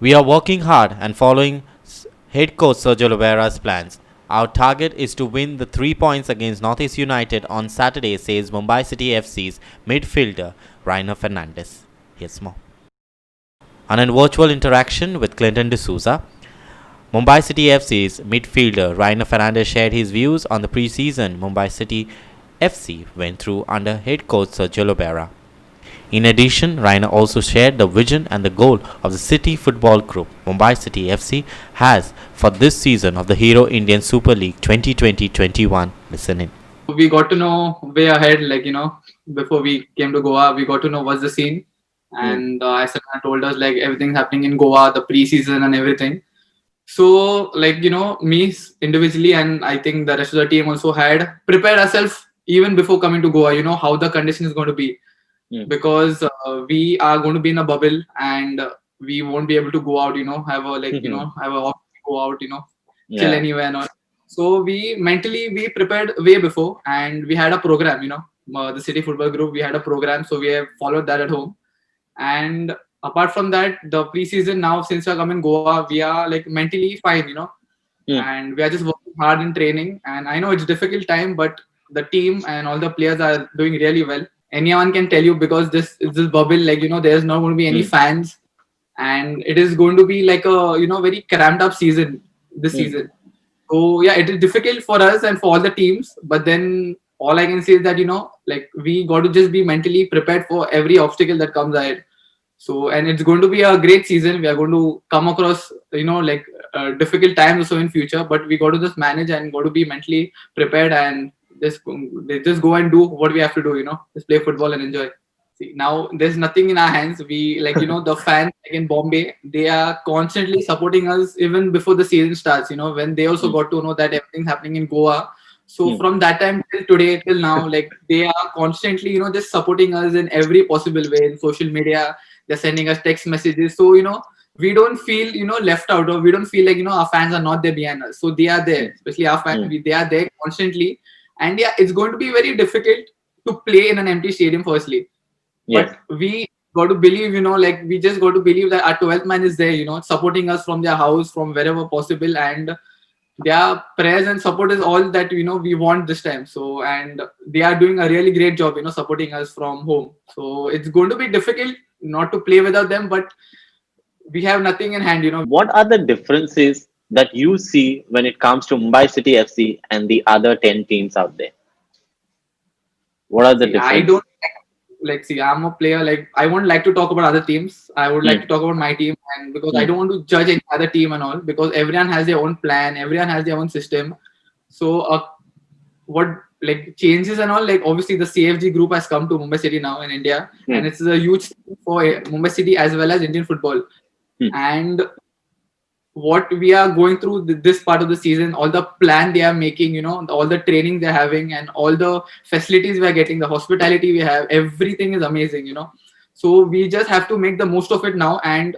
We are working hard and following head coach Sergio Oliveira's plans. Our target is to win the 3 points against Northeast United on Saturday, says Mumbai City FC's midfielder Rainer Fernandes. Here's more. On a virtual interaction with Clinton D'Souza, Mumbai City FC's midfielder Rainer Fernandes shared his views on the pre-season Mumbai City FC went through under head coach Sergio Oliveira. In addition, Rainer also shared the vision and the goal of the City Football Group Mumbai City FC has for this season of the Hero Indian Super League 2020-21. Listen in. We got to know way ahead, before we came to Goa, we got to know what's the scene. And Asana told us like everything's happening in Goa, the pre-season and everything. So, me individually, and I think the rest of the team also had prepared ourselves even before coming to Goa, how the condition is going to be. Because we are going to be in a bubble and we won't be able to go out, have a have a go out, chill anywhere and all. So we prepared way before, and we had a program, the City Football Group, we had a program, so we have followed that at home. And apart from that, the preseason now, since we are coming Goa, we are like mentally fine, and we are just working hard in training. And I know it's difficult time, but the team and all the players are doing really well. Anyone can tell you, because this is this bubble, there's not going to be any fans, and it is going to be like a very cramped up season this season. So yeah, it is difficult for us and for all the teams, but then all I can say is that we got to just be mentally prepared for every obstacle that comes ahead. So, and it's going to be a great season. We are going to come across difficult times also in future, but we got to just manage and got to be mentally prepared and just go and do what we have to do. Just play football and enjoy. See, now there's nothing in our hands. We the fans in Bombay, they are constantly supporting us even before the season starts. When they also got to know that everything's happening in Goa. So from that time till today, till now, they are constantly just supporting us in every possible way in social media. They're sending us text messages. So we don't feel left out, or we don't feel like our fans are not there behind us. So they are there, especially our fans. They are there constantly. And yeah, it's going to be very difficult to play in an empty stadium firstly. But we got to believe, we just got to believe that our 12th man is there, supporting us from their house, from wherever possible. And their prayers and support is all that, we want this time. So, and they are doing a really great job, supporting us from home. So it's going to be difficult not to play without them, but we have nothing in hand, What are the differences that you see when it comes to Mumbai City FC and the other 10 teams out there? What are the differences? I don't I'm a player, I won't like to talk about other teams. I would like to talk about my team, and because I don't want to judge any other team and all, because everyone has their own plan, everyone has their own system. So what changes and all, obviously the CFG group has come to Mumbai City now in India, and it's a huge thing for Mumbai City as well as Indian football. And what we are going through this part of the season, all the plan they are making, all the training they're having, and all the facilities we are getting, the hospitality we have, everything is amazing. So we just have to make the most of it now, and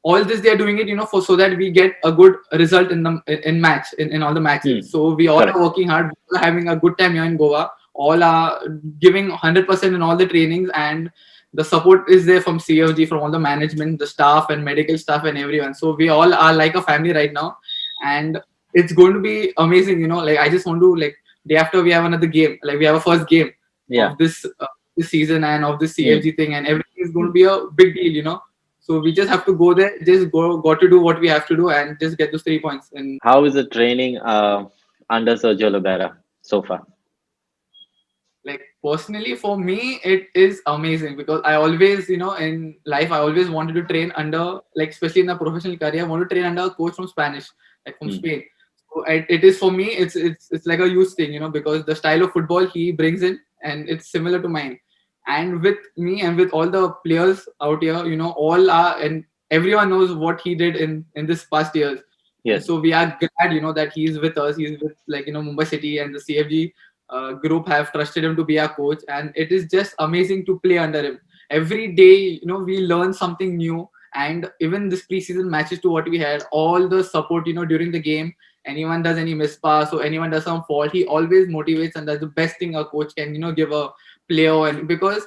all this they're doing it, for so that we get a good result in all the matches. So we all are working hard, we are having a good time here in Goa. All are giving 100% in all the trainings, and the support is there from CFG, from all the management, the staff and medical staff and everyone. So we all are like a family right now, and it's going to be amazing. I just want to day after we have another game, we have a first game of this season and of this CFG thing, and everything is going to be a big deal. So we just have to go there, got to do what we have to do, and just get those 3 points. And how is the training under Sergio Oliveira so far? Personally, for me, it is amazing, because I always, in life, I always wanted to train under, especially in a professional career, I want to train under a coach from Spanish, from Spain. So it is, for me, it's like a huge thing, because the style of football he brings in, and it's similar to mine. And with me and with all the players out here, all are, and everyone knows what he did in this past years. Yes. So we are glad, that he's with us. He's with Mumbai City, and the CFG group have trusted him to be our coach, and it is just amazing to play under him. Every day, we learn something new, and even this preseason matches to what we had, all the support, during the game. Anyone does any miss pass or anyone does some fault, he always motivates, and that's the best thing a coach can, give a player. And because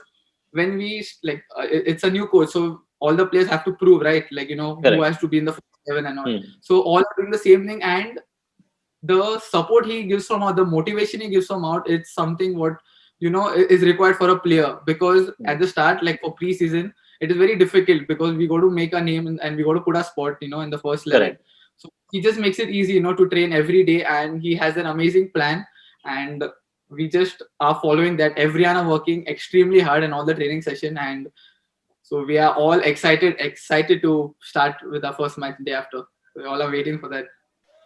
when we it's a new coach, so all the players have to prove, right? Like, who Correct. has to be in the first 11 and all. Hmm. So all are doing the same thing, and the support he gives from out, the motivation he gives from out, it's something what is required for a player. Because at the start, like for pre-season, it is very difficult because we got to make a name, and we got to put our spot, in the first 11. Correct. So he just makes it easy, to train every day, and he has an amazing plan, and we just are following that. Everyone are working extremely hard in all the training session, and so we are all excited to start with our first match day after. We all are waiting for that.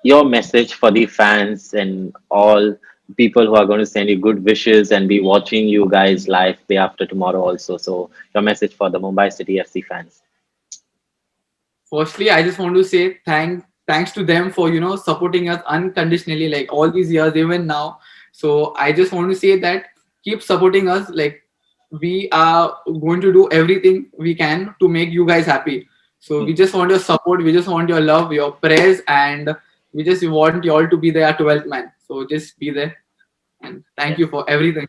Your message for the fans and all people who are going to send you good wishes and be watching you guys live day after tomorrow also. So your message for the Mumbai City FC fans. Firstly, I just want to say thanks to them for supporting us unconditionally, like all these years, even now. So I just want to say that keep supporting us. Like, we are going to do everything we can to make you guys happy. So we just want your support, we just want your love, your prayers, and we just want you all to be there at 12th man. So just be there, and thank Yeah. you for everything.